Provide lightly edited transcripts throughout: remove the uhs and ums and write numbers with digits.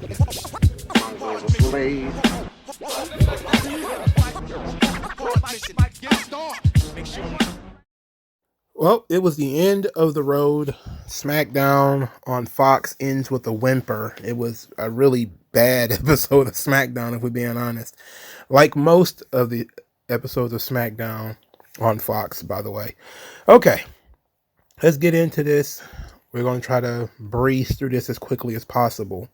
MagMongoSlade. Well, it was the end of the road. SmackDown on Fox ends with a whimper. It was a really bad episode of SmackDown, if we're being honest. Like most of the episodes of SmackDown on Fox, by the way. Okay, let's get into this. We're going to try to breeze through this as quickly as possible.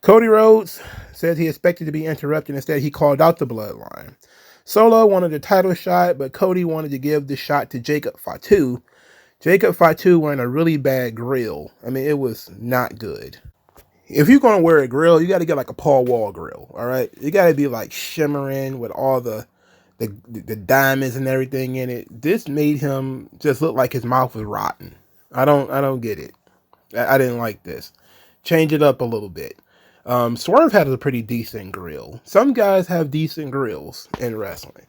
Cody Rhodes said he expected to be interrupted. Instead, he called out the Bloodline. Solo wanted a title shot, but Cody wanted to give the shot to Jacob Fatu. Jacob Fatu wearing a really bad grill. I mean, it was not good. If you're going to wear a grill, you got to get like a Paul Wall grill, all right? You got to be like shimmering with all the diamonds and everything in it. This made him just look like his mouth was rotten. I don't get it. I didn't like this. Change it up a little bit. Swerve had a pretty decent grill. Some guys have decent grills in wrestling.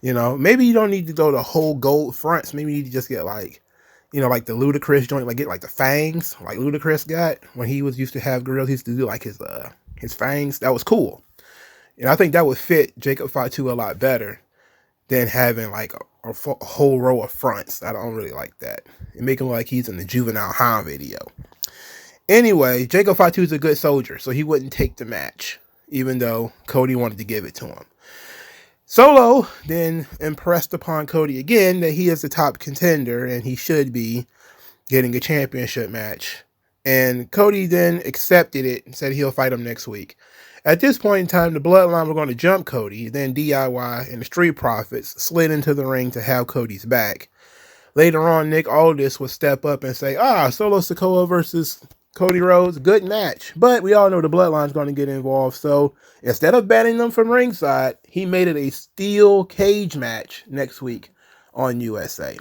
You know, maybe you don't need to go the whole gold fronts. Maybe you need to just get like, you know, like the Ludacris joint, like get like the fangs, like Ludacris got when he was used to have grills. He used to do like his fangs. That was cool. And I think that would fit Jacob Fatu a lot better than having like a whole row of fronts. I don't really like that. It make him look like he's in the Juvenile Hound video. Anyway, Jacob Fatu is a good soldier, so he wouldn't take the match, even though Cody wanted to give it to him. Solo then impressed upon Cody again that he is the top contender and he should be getting a championship match. And Cody then accepted it and said he'll fight him next week. At this point in time, the Bloodline were going to jump Cody. Then DIY and the Street Profits slid into the ring to have Cody's back. Later on, Nick Aldis would step up and say, Solo Sikoa versus Cody Rhodes, good match. But we all know the Bloodline's going to get involved. So instead of banning them from ringside, he made it a steel cage match next week on USA.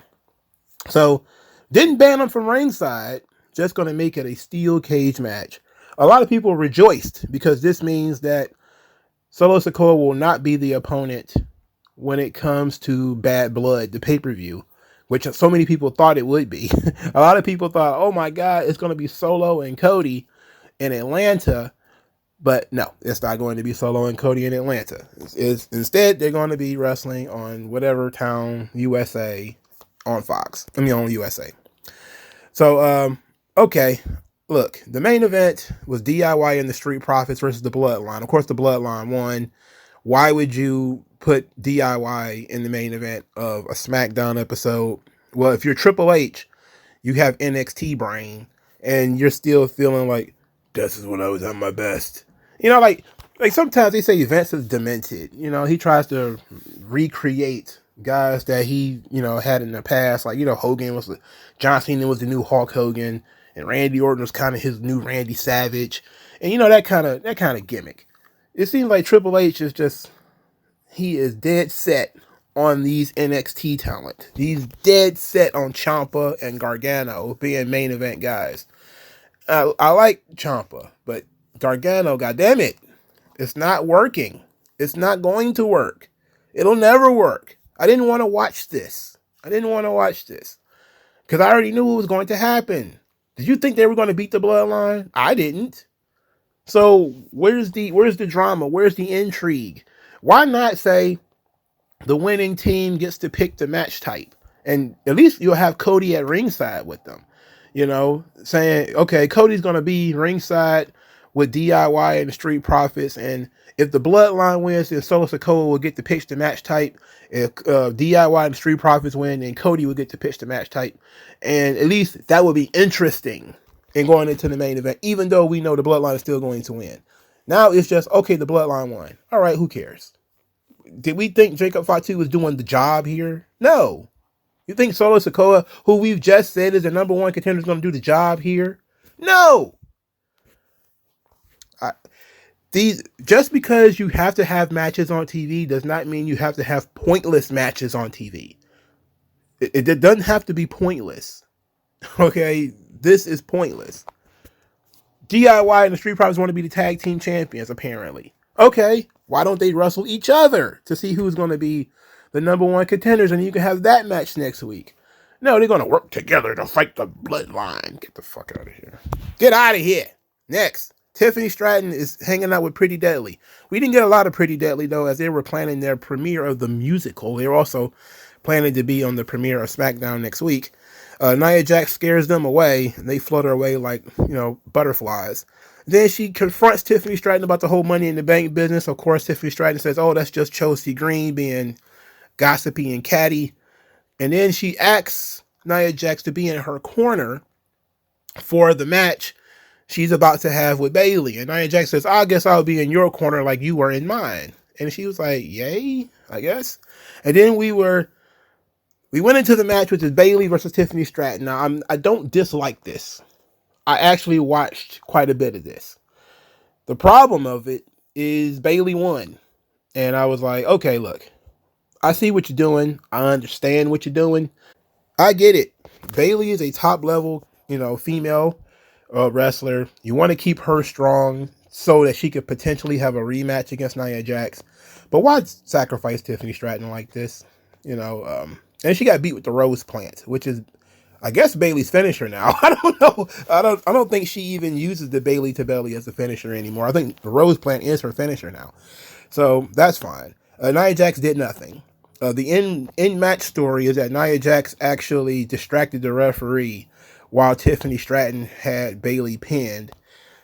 So didn't ban them from ringside, just going to make it a steel cage match. A lot of people rejoiced because this means that Solo Sikoa will not be the opponent when it comes to Bad Blood, the pay-per-view, which so many people thought it would be. A lot of people thought, oh my God, it's going to be Solo and Cody in Atlanta. But no, it's not going to be Solo and Cody in Atlanta. Instead, they're going to be wrestling on whatever town, USA, on Fox. I mean, on USA. So, okay. Look, the main event was DIY and the Street Profits versus the Bloodline. Of course, the Bloodline won. Why would you put DIY in the main event of a SmackDown episode? Well, if you're Triple H, you have NXT brain, and you're still feeling like, this is when I was at my best. You know, like sometimes they say Vince is demented. You know, he tries to recreate guys that he, you know, had in the past. Like, you know, John Cena was the new Hulk Hogan, and Randy Orton was kind of his new Randy Savage. And, you know, that kind of gimmick. It seems like Triple H is just, he is dead set on these NXT talent. He's dead set on Ciampa and Gargano being main event guys. I like Ciampa, but Gargano, goddammit, it's not working. It's not going to work. It'll never work. I didn't want to watch this. Because I already knew it was going to happen. Did you think they were going to beat the Bloodline? I didn't. So where's the drama? Where's the intrigue? Why not say the winning team gets to pick the match type? And at least you'll have Cody at ringside with them. You know, saying, okay, Cody's going to be ringside with DIY and the Street Profits. And if the Bloodline wins, then Solo Sikoa will get to pitch the match type. If DIY and the Street Profits win, then Cody will get to pitch the match type. And at least that would be interesting in going into the main event, even though we know the Bloodline is still going to win. Now it's just, okay, the Bloodline won. All right, who cares? Did we think Jacob Fatu was doing the job here? No. You think Solo Sikoa, who we've just said is the number one contender, is going to do the job here? No. Just because you have to have matches on TV does not mean you have to have pointless matches on TV. It doesn't have to be pointless. Okay, this is pointless. DIY and the Street Profits want to be the tag team champions, apparently. Okay, why don't they wrestle each other to see who's going to be the number one contenders, and you can have that match next week? No, they're going to work together to fight the Bloodline. Get the fuck out of here. Get out of here. Next. Tiffany Stratton is hanging out with Pretty Deadly. We didn't get a lot of Pretty Deadly, though, as they were planning their premiere of the musical. They were also planning to be on the premiere of SmackDown next week. Nia Jax scares them away, and they flutter away like, butterflies. Then she confronts Tiffany Stratton about the whole Money in the Bank business. Of course, Tiffany Stratton says, oh, that's just Chelsea Green being gossipy and catty. And then she asks Nia Jax to be in her corner for the match she's about to have with Bayley. And Nia Jax says, I guess I'll be in your corner like you were in mine. And she was like, yay, I guess. And then we went into the match, which is Bayley versus Tiffany Stratton. Now, I don't dislike this. I actually watched quite a bit of this. The problem of it is Bayley won. And I was like, okay, look, I see what you're doing. I understand what you're doing. I get it. Bayley is a top level, female wrestler. You want to keep her strong so that she could potentially have a rematch against Nia Jax. But why sacrifice Tiffany Stratton like this? And she got beat with the Rose Plant, which is, I guess, Bayley's finisher now. I don't know. I don't think she even uses the Bayley to belly as a finisher anymore. I think the Rose Plant is her finisher now. So that's fine. Nia Jax did nothing. The in-match story is that Nia Jax actually distracted the referee while Tiffany Stratton had Bayley pinned.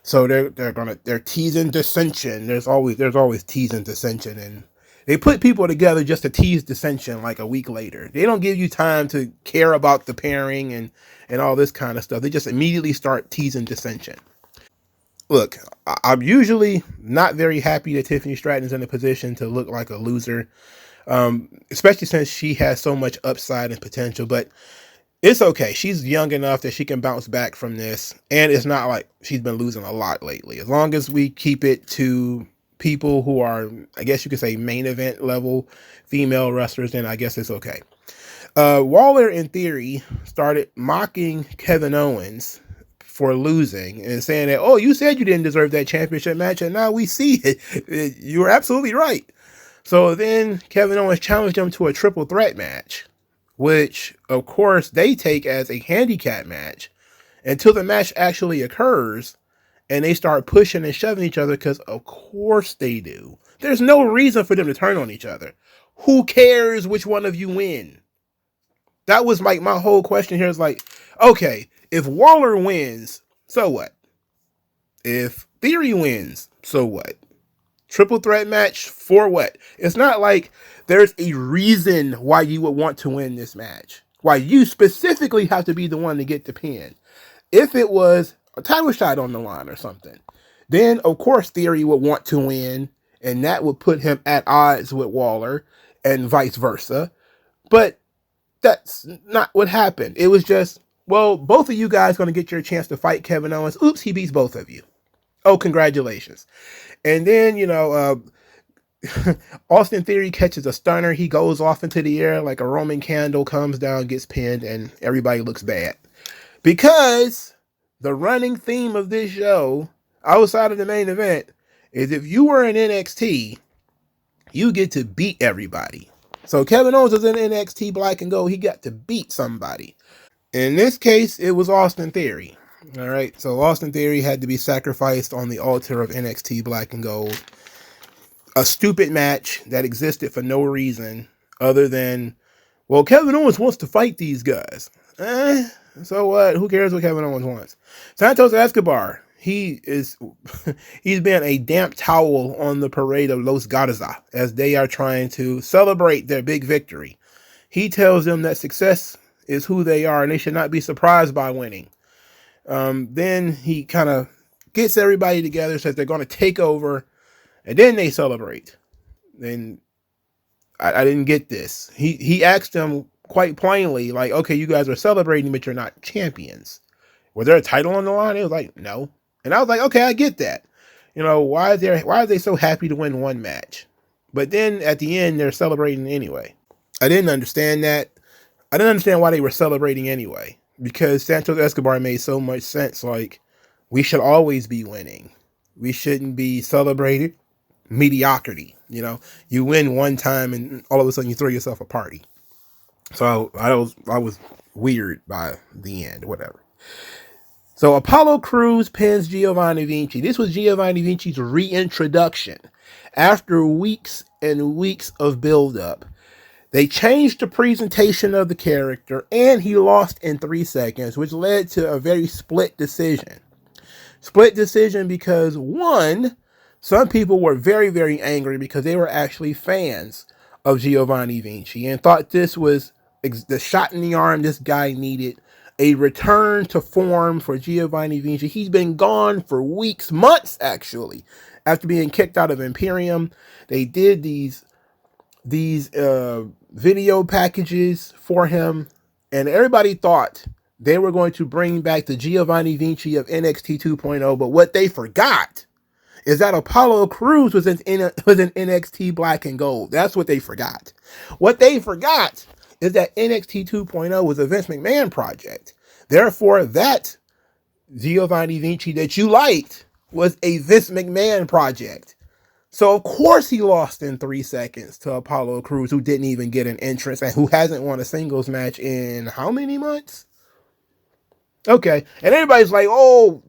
So they're teasing dissension. There's always teasing dissension, and they put people together just to tease dissension like a week later. They don't give you time to care about the pairing and all this kind of stuff. They just immediately start teasing dissension. Look, I'm usually not very happy that Tiffany Stratton is in a position to look like a loser, especially since she has so much upside and potential, but it's okay. She's young enough that she can bounce back from this, and it's not like she's been losing a lot lately. As long as we keep it to people who are, I guess you could say, main event level female wrestlers, then I guess it's okay. Waller, in theory, started mocking Kevin Owens for losing and saying that, oh, you said you didn't deserve that championship match, and now we see it. You were absolutely right. So then Kevin Owens challenged him to a triple threat match, which, of course, they take as a handicap match until the match actually occurs and they start pushing and shoving each other because, of course, they do. There's no reason for them to turn on each other. Who cares which one of you win? That was like my whole question here is like, okay, if Waller wins, so what? If Theory wins, so what? Triple threat match for what? It's not like there's a reason why you would want to win this match. Why you specifically have to be the one to get the pin. If it was a title shot on the line or something, then of course Theory would want to win, and that would put him at odds with Waller and vice versa. But that's not what happened. It was just, well, both of you guys going to get your chance to fight Kevin Owens. Oops, he beats both of you. Oh, congratulations. And then, Austin Theory catches a stunner. He goes off into the air like a Roman candle, comes down, gets pinned, and everybody looks bad. Because the running theme of this show, outside of the main event, is if you were in NXT, you get to beat everybody. So Kevin Owens was in NXT Black and Gold. He got to beat somebody. In this case, it was Austin Theory. All right, so Austin Theory had to be sacrificed on the altar of NXT Black and Gold. A stupid match that existed for no reason other than, well, Kevin Owens wants to fight these guys. So what? Who cares what Kevin Owens wants? Santos Escobar, he's been a damp towel on the parade of Los Garza as they are trying to celebrate their big victory. He tells them that success is who they are and they should not be surprised by winning. Then he kind of gets everybody together, says they're going to take over, and then they celebrate. Then I didn't get this. He asked them quite plainly, like, okay, you guys are celebrating, but you're not champions. Was there a title on the line? It was like, no. And I was like, okay, I get that. Why are they so happy to win one match? But then at the end, they're celebrating anyway. I didn't understand that. I didn't understand why they were celebrating anyway. Because Santos Escobar made so much sense. Like, we should always be winning. We shouldn't be celebrating mediocrity. You win one time and all of a sudden you throw yourself a party. So I was weird by the end, whatever. So Apollo Crews pins Giovanni Vinci. This was Giovanni Vinci's reintroduction after weeks and weeks of build-up. They changed the presentation of the character, and he lost in 3 seconds, which led to a very split decision. Split decision because, one, some people were very, very angry because they were actually fans of Giovanni Vinci and thought this was the shot in the arm this guy needed, a return to form for Giovanni Vinci. He's been gone for weeks, months actually, after being kicked out of Imperium. They did these video packages for him, and everybody thought they were going to bring back the Giovanni Vinci of NXT 2.0, but what they forgot is that Apollo Crews was in NXT Black and Gold. That's what they forgot. What they forgot is that NXT 2.0 was a Vince McMahon project. Therefore, that Giovanni Vinci that you liked was a Vince McMahon project. So, of course, he lost in 3 seconds to Apollo Crews, who didn't even get an entrance and who hasn't won a singles match in how many months? Okay. And everybody's like, oh,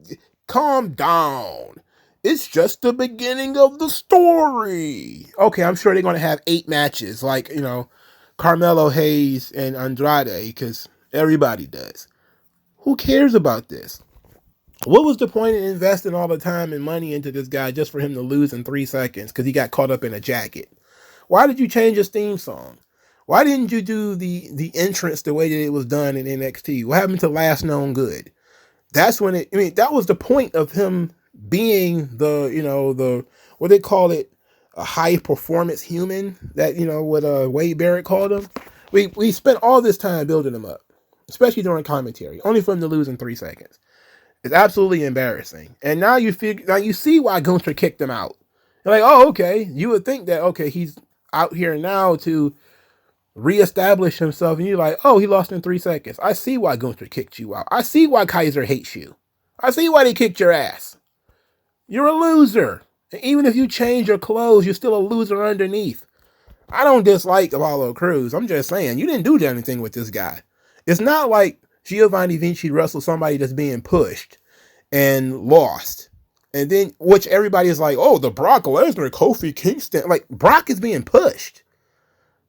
calm down. It's just the beginning of the story. Okay, I'm sure they're going to have 8 matches, like, Carmelo Hayes and Andrade, because everybody does. Who cares about this? What was the point in investing all the time and money into this guy just for him to lose in 3 seconds because he got caught up in a jacket? Why did you change his theme song? Why didn't you do the entrance the way that it was done in NXT? What happened to Last Known Good? That's when that was the point of him being the what they call it, a high performance human, that, what Wade Barrett called him. We spent all this time building him up, especially during commentary, only for him to lose in 3 seconds. It's absolutely embarrassing. And now you see why Gunther kicked him out. You're like, oh, okay. You would think that, okay, he's out here now to reestablish himself, and you're like, oh, he lost in 3 seconds. I see why Gunther kicked you out. I see why Kaiser hates you. I see why they kicked your ass. You're a loser. And even if you change your clothes, you're still a loser underneath. I don't dislike Apollo Crews. I'm just saying, you didn't do anything with this guy. It's not like Giovanni Vinci wrestled somebody that's being pushed and lost. And then, which everybody is like, oh, the Brock Lesnar, Kofi Kingston. Like, Brock is being pushed.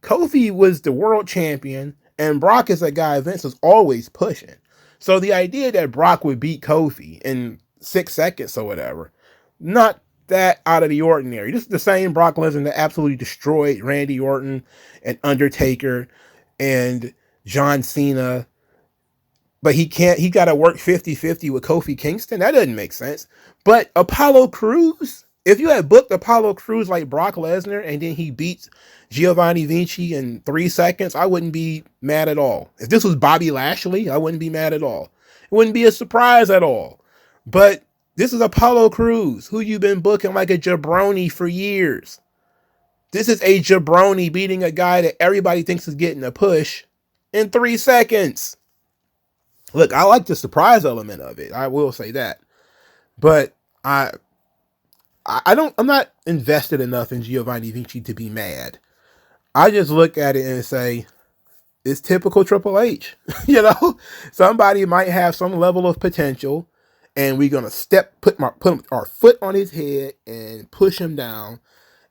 Kofi was the world champion, and Brock is a guy Vince is always pushing. So the idea that Brock would beat Kofi in 6 seconds or whatever, not that out of the ordinary. This is the same Brock Lesnar that absolutely destroyed Randy Orton and Undertaker and John Cena. But he got to work 50-50 with Kofi Kingston. That doesn't make sense. But Apollo Crews, if you had booked Apollo Crews like Brock Lesnar and then he beats Giovanni Vinci in 3 seconds, I wouldn't be mad at all. If this was Bobby Lashley, I wouldn't be mad at all. It wouldn't be a surprise at all. But this is Apollo Crews, who you've been booking like a jabroni for years. This is a jabroni beating a guy that everybody thinks is getting a push in 3 seconds. Look, I like the surprise element of it. I will say that. But I'm not invested enough in Giovanni Vinci to be mad. I just look at it and say, it's typical Triple H. Somebody might have some level of potential, and we're going to put our foot on his head and push him down.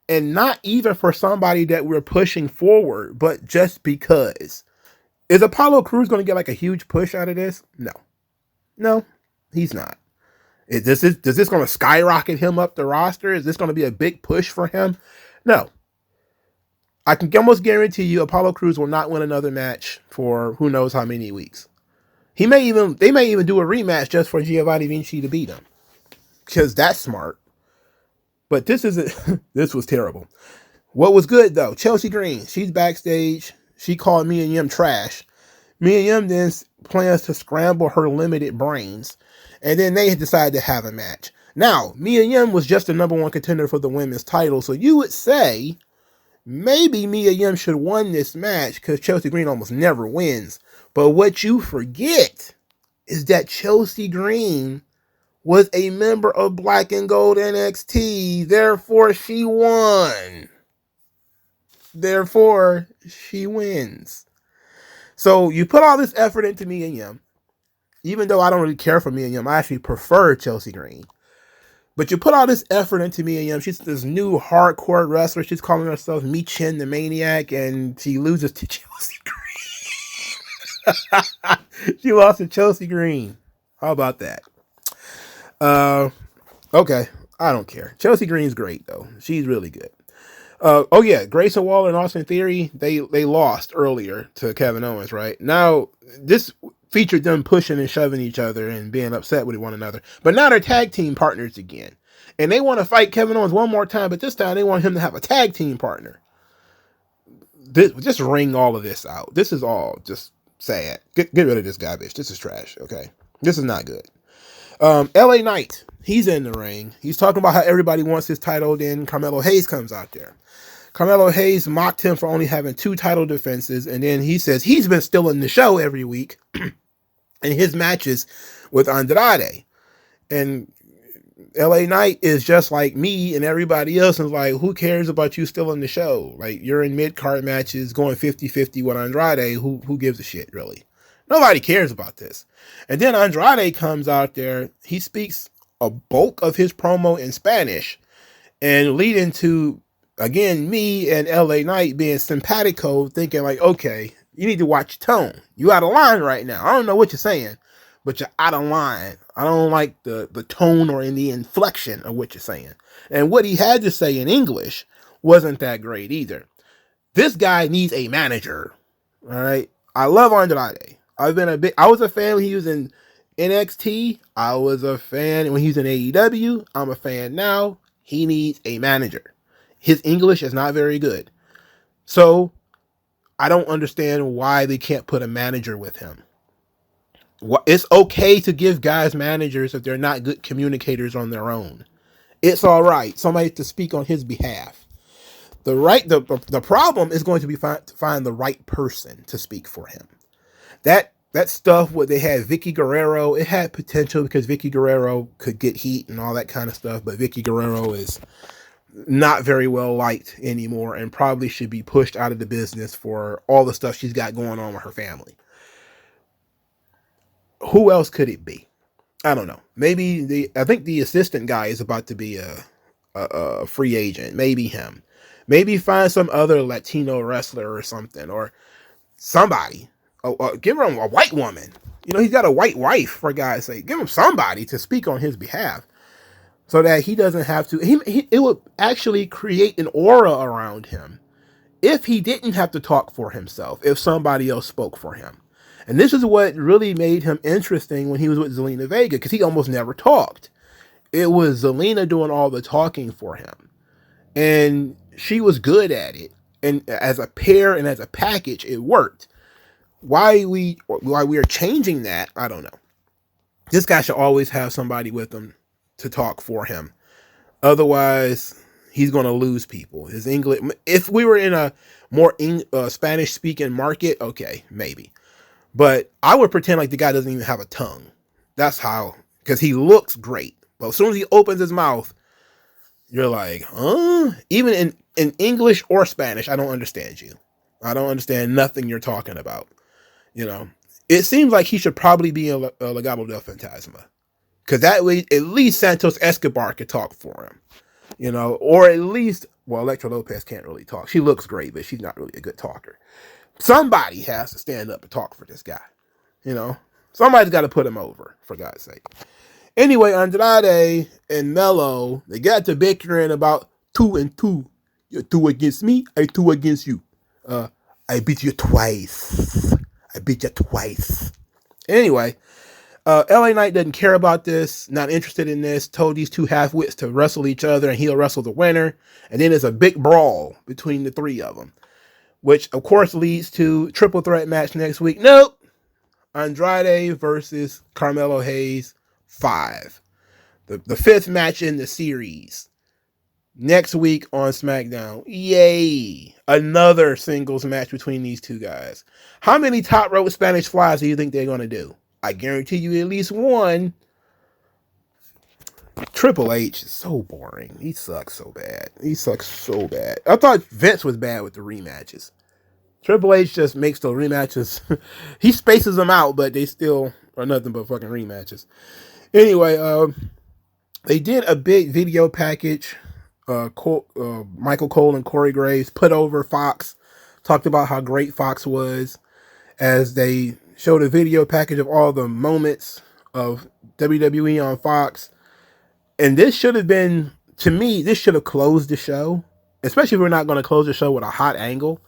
And not even for somebody that we're pushing forward, but just because. Is Apollo Crews going to get like a huge push out of this? No, he's not. Is this going to skyrocket him up the roster? Is this going to be a big push for him? No. I can almost guarantee you Apollo Crews will not win another match for who knows how many weeks. They may even do a rematch just for Giovanni Vinci to beat him, because that's smart. But this was terrible. What was good though? Chelsea Green, she's backstage. She called Mia Yim trash. Mia Yim then plans to scramble her limited brains, and then they decide to have a match. Now, Mia Yim was just the #1 contender for the women's title, so you would say maybe Mia Yim should have won this match because Chelsea Green almost never wins. But what you forget is that Chelsea Green was a member of Black and Gold NXT, therefore she won. Therefore, she wins. So you put all this effort into Mia Yim. even though I don't really care for Mia Yim, I actually prefer Chelsea Green. But you put all this effort into Mia Yim. She's this new hardcore wrestler. She's calling herself Michin the Maniac, and she loses to Chelsea Green. She lost to Chelsea Green. How about that? Okay. I don't care. Chelsea Green's great, though. She's really good. Oh, yeah. Grayson Waller and Austin Theory, they lost earlier to Kevin Owens, right? Now, this featured them pushing and shoving each other and being upset with one another. But now they're tag team partners again. And they want to fight Kevin Owens one more time, but this time they want him to have a tag team partner. Just ring all of this out. This is all just sad. Get rid of this garbage. This is trash, okay? This is not good. LA Knight, he's in the ring. He's talking about how everybody wants his title. Then Carmelo Hayes comes out there. Carmelo Hayes mocked him for only having 2 title defenses. And then he says he's been stealing the show every week in his matches with Andrade. And LA Knight is just like me and everybody else. And like, who cares about you stealing the show? Like, you're in mid-card matches going 50-50 with Andrade. Who gives a shit, really? Nobody cares about this. And then Andrade comes out there. He speaks a bulk of his promo in Spanish and leading to, again, me and LA Knight being simpatico, thinking like, okay, you need to watch your tone. You out of line right now. I don't know what you're saying, but you're out of line. I don't like the tone or in the inflection of what you're saying. And what he had to say in English wasn't that great either. This guy needs a manager. All right. I love Andrade. I was a fan when he was in NXT. I was a fan when he was in AEW. I'm a fan now. He needs a manager. His English is not very good. So I don't understand why they can't put a manager with him. It's okay to give guys managers if they're not good communicators on their own. It's all right. Somebody to speak on his behalf. The problem is going to be to find the right person to speak for him. That stuff where they had Vicky Guerrero, it had potential because Vicky Guerrero could get heat and all that kind of stuff, but Vicky Guerrero is not very well liked anymore and probably should be pushed out of the business for all the stuff she's got going on with her family. Who else could it be? I don't know. Maybe I think the assistant guy is about to be a free agent. Maybe him. Maybe find some other Latino wrestler or something, or somebody. Give him a white woman. You know, he's got a white wife, for God's sake. Give him somebody to speak on his behalf so that he doesn't have to. It would actually create an aura around him if he didn't have to talk for himself, if somebody else spoke for him. And this is what really made him interesting when he was with Zelina Vega, because he almost never talked. It was Zelina doing all the talking for him. And she was good at it. And as a pair and as a package, it worked. Why we are changing that, I don't know. This guy should always have somebody with him to talk for him. Otherwise, he's going to lose people. His English, if we were in a more Spanish-speaking market, okay, maybe. But I would pretend like the guy doesn't even have a tongue. That's how, because he looks great. But as soon as he opens his mouth, you're like, huh? Even in English or Spanish, I don't understand you. I don't understand nothing you're talking about. You know, it seems like he should probably be a Legado del Fantasma. Because that way, at least Santos Escobar could talk for him. You know, or at least, well, Elektra Lopez can't really talk. She looks great, but she's not really a good talker. Somebody has to stand up and talk for this guy. You know, somebody's got to put him over, for God's sake. Anyway, Andrade and Melo, they got to bickering about 2 and 2. You're 2 against me, I 2 against you. I beat you twice. I beat you twice. Anyway, LA Knight doesn't care about this, not interested in this, told these two half-wits to wrestle each other and he'll wrestle the winner. And then there's a big brawl between the 3 of them, which of course leads to triple threat match next week. Nope. Andrade versus Carmelo Hayes 5. The 5th match in the series. Next week on SmackDown. Yay. Another singles match between these two guys. How many top rope Spanish flies do you think they're going to do? I guarantee you at least one. Triple H is so boring. He sucks so bad. He sucks so bad. I thought Vince was bad with the rematches. Triple H just makes the rematches. He spaces them out, but they still or nothing but fucking rematches. Anyway, they did a big video package. Michael Cole and Corey Graves put over Fox, talked about how great Fox was as they showed a video package of all the moments of WWE on Fox. And this should have been, to me, this should have closed the show, especially if we're not going to close the show with a hot angle.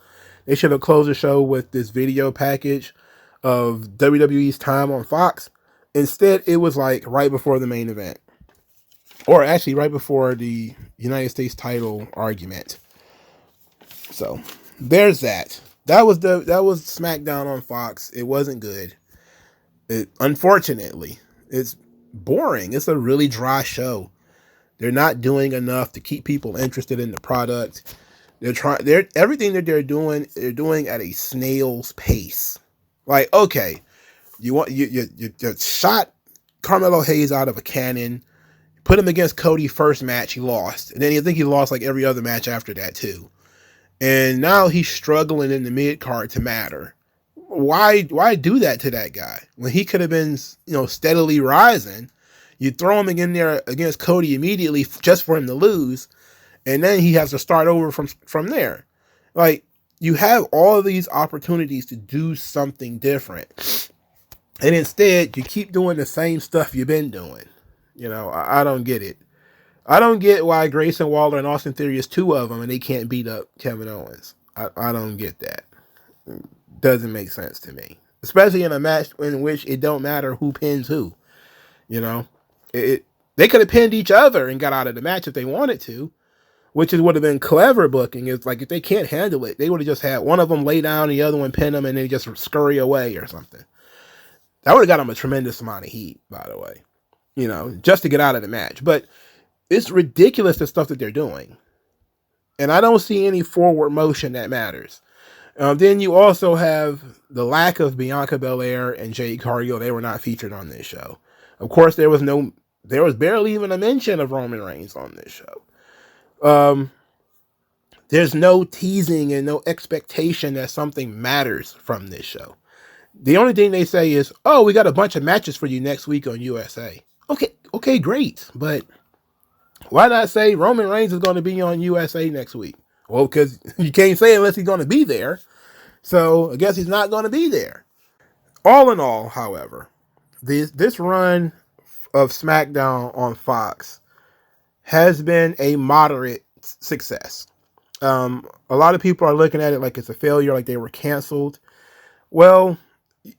They should have closed the show with this video package of WWE's time on Fox. Instead, it was like right before the main event. Or actually right before the United States title argument. So there's that. That was SmackDown on Fox. It wasn't good. Unfortunately, it's boring. It's a really dry show. They're not doing enough to keep people interested in the product. Everything that they're doing at a snail's pace. Like, okay, you shot Carmelo Hayes out of a cannon, put him against Cody first match, he lost. And then I think he lost like every other match after that too. And now he's struggling in the mid card to matter. Why do that to that guy when he could have been, steadily rising? You throw him in there against Cody immediately just for him to lose, and then he has to start over from there. Like, you have all of these opportunities to do something different, and instead you keep doing the same stuff you've been doing. I don't get it. I don't get why Grayson Waller and Austin Theory is two of them and they can't beat up Kevin Owens. I don't get that. It doesn't make sense to me, especially in a match in which it don't matter who pins who. They could have pinned each other and got out of the match if they wanted to, which would have been clever booking. It's like if they can't handle it, they would have just had one of them lay down, the other one pin them, and they just scurry away or something. That would have got them a tremendous amount of heat, by the way, just to get out of the match. But it's ridiculous, the stuff that they're doing. And I don't see any forward motion that matters. Then you also have the lack of Bianca Belair and Jade Cargill. They were not featured on this show. Of course, there was barely even a mention of Roman Reigns on this show. There's no teasing and no expectation that something matters from this show. The only thing they say is, oh, we got a bunch of matches for you next week on USA. Okay, great. But why not say Roman Reigns is going to be on USA next week? Well, because you can't say unless he's going to be there. So I guess he's not going to be there. All in all, however, this run of SmackDown on Fox has been a moderate success. A lot of people are looking at it like it's a failure, like they were canceled. Well,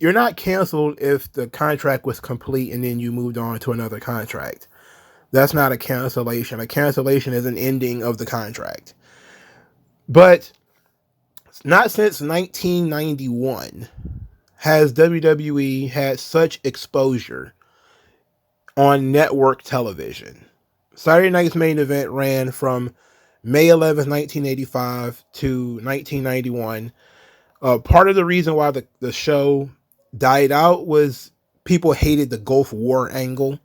you're not canceled if the contract was complete and then you moved on to another contract. That's not a cancellation. A cancellation is an ending of the contract. But not since 1991 has WWE had such exposure on network television. Saturday Night's Main Event ran from May 11th, 1985 to 1991. Part of the reason why the show died out was people hated the Gulf War angle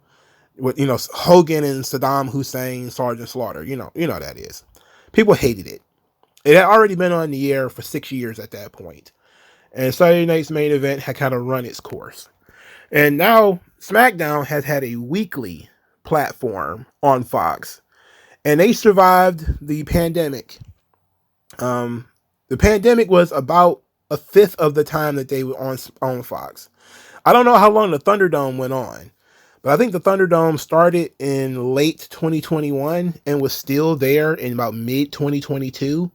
with, Hogan and Saddam Hussein, Sergeant Slaughter. You know that is. People hated it. It had already been on the air for 6 years at that point. And Saturday Night's Main Event had kind of run its course. And now SmackDown has had a weekly platform on Fox. And they survived the pandemic. The pandemic was about a fifth of the time that they were on Fox. I don't know how long the Thunderdome went on, but I think the Thunderdome started in late 2021 and was still there in about mid 2022.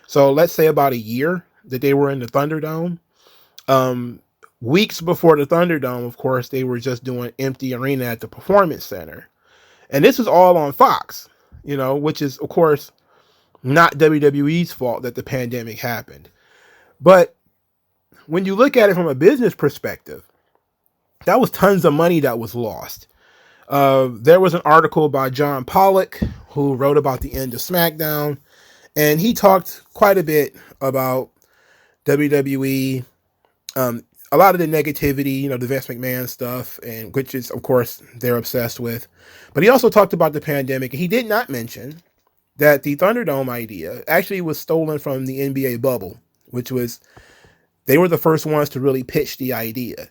So let's say about a year that they were in the Thunderdome. Weeks before the Thunderdome, of course, they were just doing empty arena at the Performance Center. And this was all on Fox, which is, of course, not WWE's fault that the pandemic happened. But when you look at it from a business perspective, that was tons of money that was lost. There was an article by John Pollock who wrote about the end of SmackDown, and he talked quite a bit about WWE, a lot of the negativity, the Vince McMahon stuff, and which is, of course, they're obsessed with. But he also talked about the pandemic, and he did not mention that the Thunderdome idea actually was stolen from the NBA bubble, which was, they were the first ones to really pitch the idea.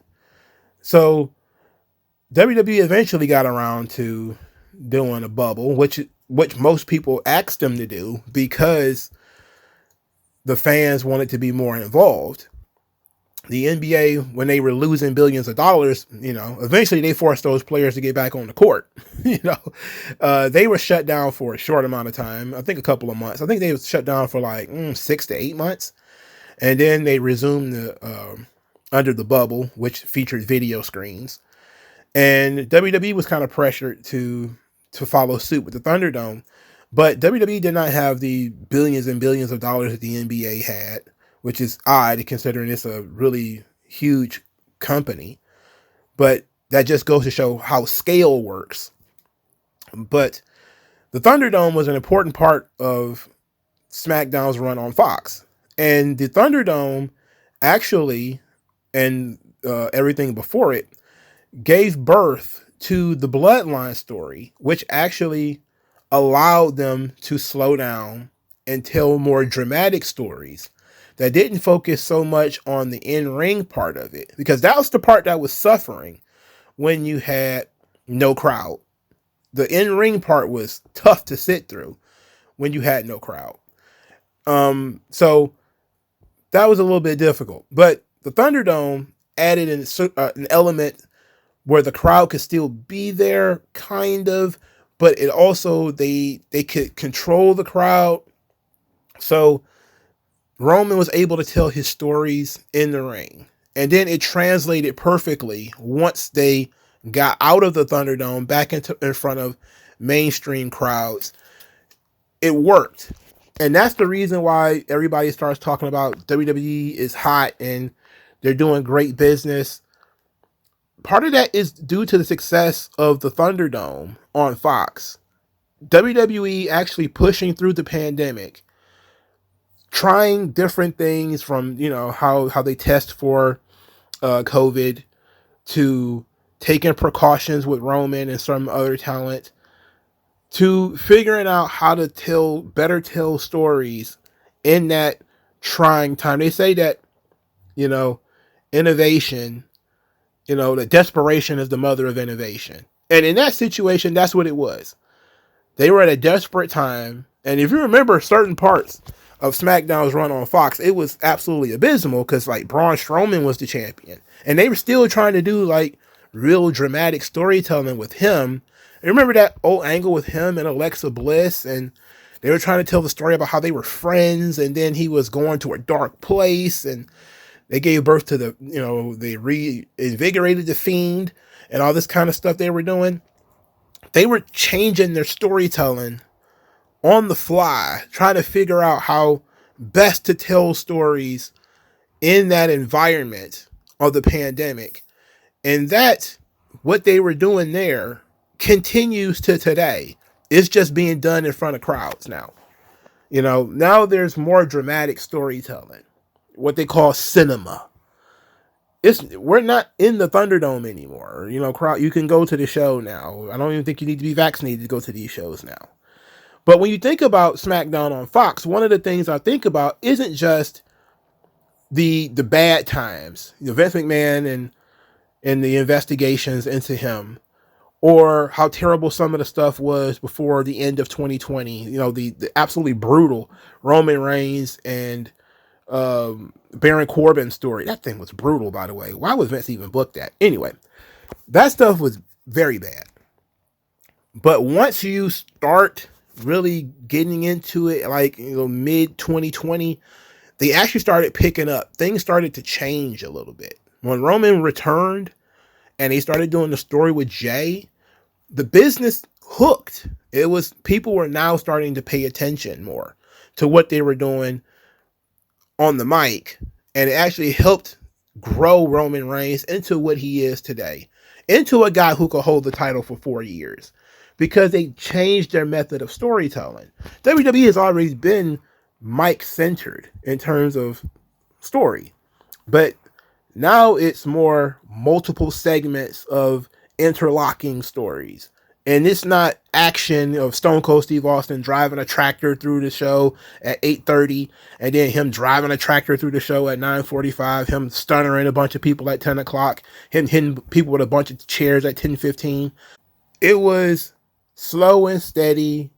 So WWE eventually got around to doing a bubble, which most people asked them to do because the fans wanted to be more involved. The NBA, when they were losing billions of dollars, eventually they forced those players to get back on the court. They were shut down for a short amount of time. I think a couple of months. I think they was shut down for like 6 to 8 months. And then they resumed under the bubble, which featured video screens. And WWE was kind of pressured to follow suit with the Thunderdome. But WWE did not have the billions and billions of dollars that the NBA had, which is odd considering it's a really huge company. But that just goes to show how scale works. But the Thunderdome was an important part of SmackDown's run on Fox. And the Thunderdome actually, and everything before it, gave birth to the Bloodline story, which actually allowed them to slow down and tell more dramatic stories that didn't focus so much on the in-ring part of it, because that was the part that was suffering when you had no crowd. The in-ring part was tough to sit through when you had no crowd. So that was a little bit difficult, but the Thunderdome added an element where the crowd could still be there, kind of, but it also, they could control the crowd. So Roman was able to tell his stories in the ring. And then it translated perfectly once they got out of the Thunderdome back in front of mainstream crowds. It worked. And that's the reason why everybody starts talking about WWE is hot and they're doing great business. Part of that is due to the success of the Thunderdome on Fox. WWE actually pushing through the pandemic, trying different things from, how they test for COVID, to taking precautions with Roman and some other talent, to figuring out how to better tell stories in that trying time. They say that, innovation, that desperation is the mother of innovation. And in that situation, that's what it was. They were at a desperate time. And if you remember certain parts of SmackDown's run on Fox, it was absolutely abysmal because like Braun Strowman was the champion. And they were still trying to do like real dramatic storytelling with him. And remember that old angle with him and Alexa Bliss? And they were trying to tell the story about how they were friends. And then he was going to a dark place. And they gave birth to they reinvigorated the Fiend and all this kind of stuff they were doing. They were changing their storytelling on the fly, trying to figure out how best to tell stories in that environment of the pandemic. And that, what they were doing there, continues to today. It's just being done in front of crowds now. Now there's more dramatic storytelling, what they call cinema. We're not in the Thunderdome anymore. Crowd, you can go to the show now. I don't even think you need to be vaccinated to go to these shows now. But when you think about SmackDown on Fox, one of the things I think about isn't just the bad times, Vince McMahon and the investigations into him, or how terrible some of the stuff was before the end of 2020. The absolutely brutal Roman Reigns and Baron Corbin story. That thing was brutal, by the way. Why was Vince even booked that? Anyway, that stuff was very bad. But once you start really getting into it, like mid 2020, they actually started picking up. Things started to change a little bit. When Roman returned and he started doing the story with Jay, the business hooked. People were now starting to pay attention more to what they were doing on the mic, and it actually helped grow Roman Reigns into what he is today, into a guy who could hold the title for 4 years, because they changed their method of storytelling. WWE has always been mic-centered in terms of story, but now it's more multiple segments of interlocking stories, And it's not action of Stone Cold Steve Austin driving a tractor through the show at 8:30, and then him driving a tractor through the show at 9:45, him stunnering a bunch of people at 10 o'clock, him hitting people with a bunch of chairs at 10:15. It was slow and steady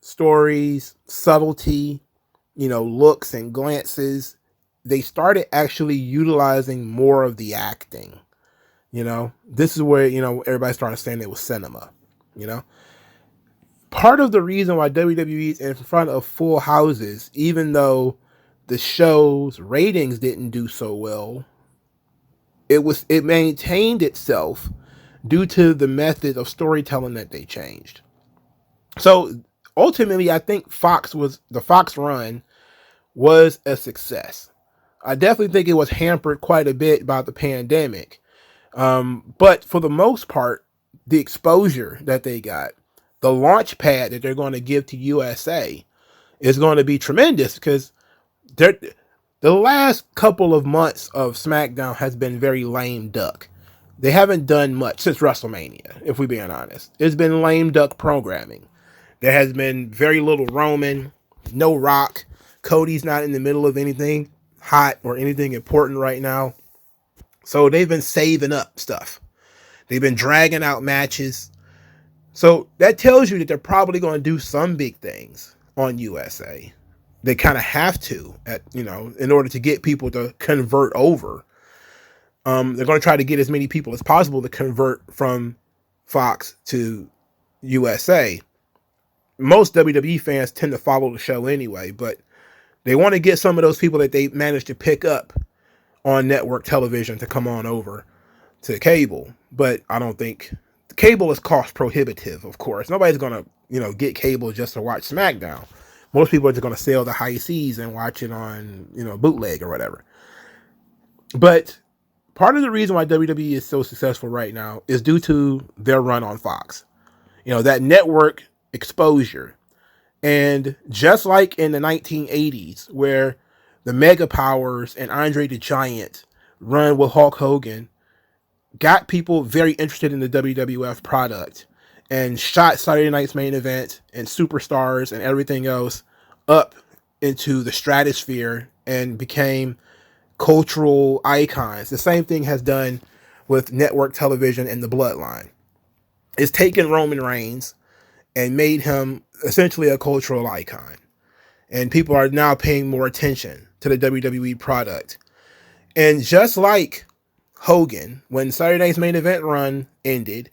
stories, subtlety, looks and glances. They started actually utilizing more of the acting. This is where, everybody started saying it was cinema. Part of the reason why WWE is in front of full houses, even though the show's ratings didn't do so well, it maintained itself due to the method of storytelling that they changed. So ultimately, I think the Fox run was a success. I definitely think it was hampered quite a bit by the pandemic. But for the most part, the exposure that they got, the launch pad that they're going to give to USA is going to be tremendous, because the last couple of months of SmackDown has been very lame duck. They haven't done much since WrestleMania, if we're being honest. It's been lame duck programming. There has been very little Roman, no Rock. Cody's not in the middle of anything hot or anything important right now. So they've been saving up stuff. They've been dragging out matches. So that tells you that they're probably going to do some big things on USA. They kind of have to, in order to get people to convert over. They're going to try to get as many people as possible to convert from Fox to USA. Most WWE fans tend to follow the show anyway, but they want to get some of those people that they managed to pick up on network television to come on over to cable. But I don't think cable is cost prohibitive, of course. Nobody's going to, get cable just to watch SmackDown. Most people are just going to sail the high seas and watch it on, bootleg or whatever. But part of the reason why WWE is so successful right now is due to their run on Fox. That network exposure. And just like in the 1980s, where the Mega Powers and Andre the Giant run with Hulk Hogan got people very interested in the WWF product and shot Saturday Night's Main Event and Superstars and everything else up into the stratosphere and became cultural icons. The same thing has done with network television and the Bloodline. It's taken Roman Reigns and made him essentially a cultural icon. And people are now paying more attention to the WWE product. And just like Hogan, when Saturday Night's Main Event run ended,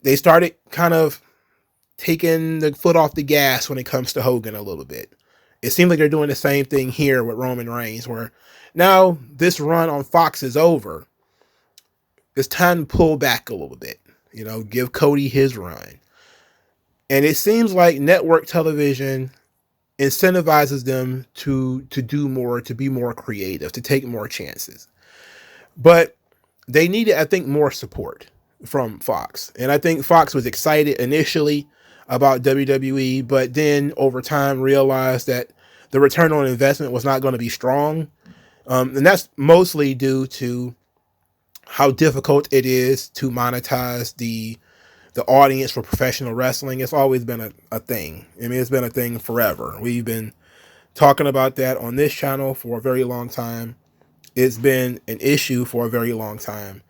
they started kind of taking the foot off the gas when it comes to Hogan a little bit. It seems like they're doing the same thing here with Roman Reigns, where now this run on Fox is over. It's time to pull back a little bit, give Cody his run. And it seems like network television incentivizes them to do more, to be more creative, to take more chances. But they needed, I think, more support from Fox. And I think Fox was excited initially about WWE, but then over time realized that the return on investment was not going to be strong. And that's mostly due to how difficult it is to monetize the audience for professional wrestling. It's always been a thing. I mean, it's been a thing forever. We've been talking about that on this channel for a very long time. It's been an issue for a very long time.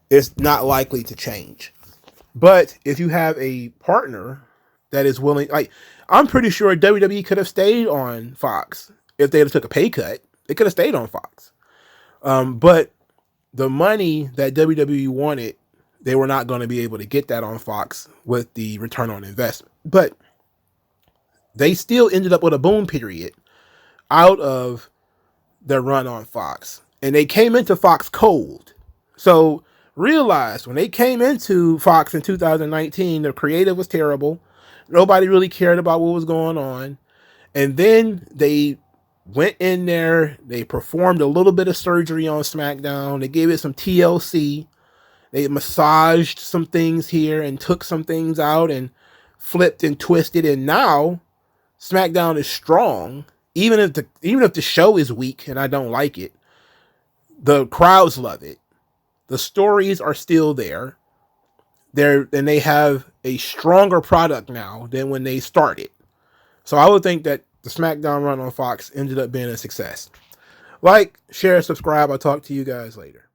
It's not likely to change. But if you have a partner that is willing, I'm pretty sure WWE could have stayed on Fox if they had took a pay cut. They could have stayed on Fox. But the money that WWE wanted, they were not going to be able to get that on Fox with the return on investment. But they still ended up with a boom period out of their run on Fox. And they came into Fox cold. So realize when they came into Fox in 2019, the creative was terrible. Nobody really cared about what was going on. And then they went in there. They performed a little bit of surgery on SmackDown. They gave it some TLC. They massaged some things here and took some things out and flipped and twisted. And now SmackDown is strong. Even if the show is weak and I don't like it, the crowds love it. The stories are still there. they have a stronger product now than when they started. So I would think that the SmackDown run on Fox ended up being a success. Like, share, subscribe. I'll talk to you guys later.